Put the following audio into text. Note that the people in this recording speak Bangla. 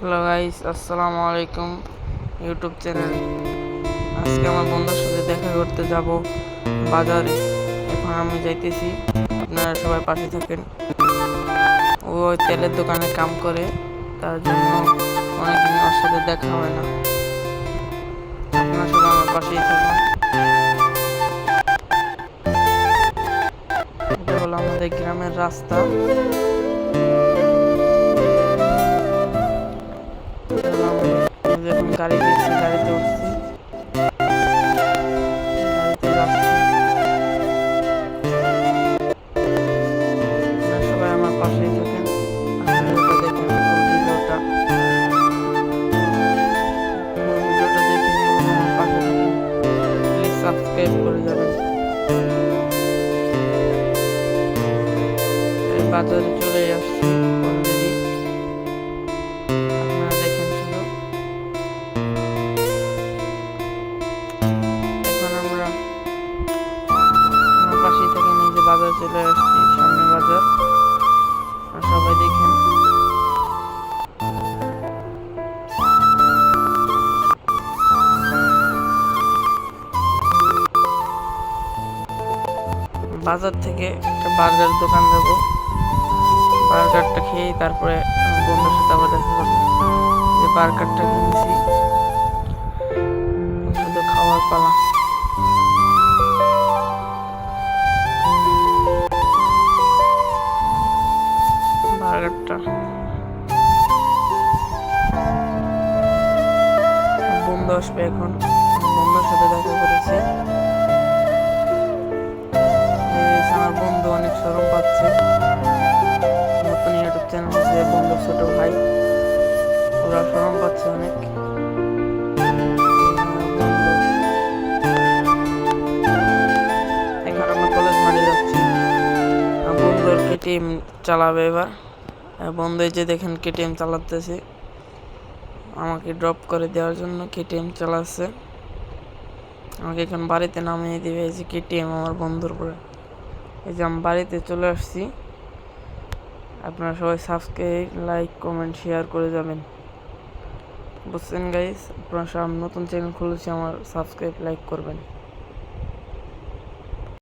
হ্যালো গাইস, আসসালামু আলাইকুম ইউটিউব চ্যানেল। আজকে আমার বন্ধুর সাথে দেখা করতে যাব বাজারে। এখন আমি যাইতেছি, আপনারা সবাই পাশে থাকেন। ও তেলের দোকানে কাম করে, তার জন্য অনেকদিন ওর সাথে দেখা হয় না। আপনারা সবাই আমার পাশেই থাকুন। এটা হলো আমাদের গ্রামের রাস্তা। এখন গাড়ি দিয়েছি, গাড়িতে উঠছি, গাড়িতে যাচ্ছি। আপনারা সবাই আমার পাশেই থাকেন, ভিডিওটা দেখেন, ফুল ভিডিওটা দেখেন এবং আমার পাশে থাকেন। প্লিজ সাবস্ক্রাইব করে যাবেন। বাজারে চলে আসছি অলরেডি, আপনারা দেখেন শুধু। এখন আমরা আমার পাশেই থেকে নিজে বাজারে চলে আসছি, সামনে বাজার, আর সবাই দেখেন। বাজার থেকে একটা বার্গার দোকান যাব, বার্গারটা খেয়ে তারপরে বন্ধুর সাথে আবার দেখা করবো। যে বার্গারটা কিনেছি, শুধু খাওয়ার পালা। বার্গারটা বন্ধু আসবে এখন, বন্ধুর সাথে দেখা করেছি। আমার বন্ধু অনেক শরম পাচ্ছে, নতুন ইউটিউব চ্যানেল আছে, বন্ধুর ছোট ভাই, ওরা শরম পাচ্ছে অনেক। এখন আমরা কলেজ মাঠে যাচ্ছি, বন্ধুর কেটিএম চালাবে এবার। বন্ধু যে দেখেন কেটিএম চালাতেছে, আমাকে ড্রপ করে দেওয়ার জন্য কেটিএম চালাচ্ছে। আমাকে এখন বাড়িতে নামিয়ে দিবে, এই যে কেটিএম আমার বন্ধুর পরে। এই যে আমি বাড়িতে চলে আসছি। আপনারা সবাই সাবস্ক্রাইব, লাইক, কমেন্ট, শেয়ার করে যাবেন, বুঝছেন গাইস? আপনারা সব নতুন চ্যানেল খুলেছি, আমার সাবস্ক্রাইব, লাইক করবেন।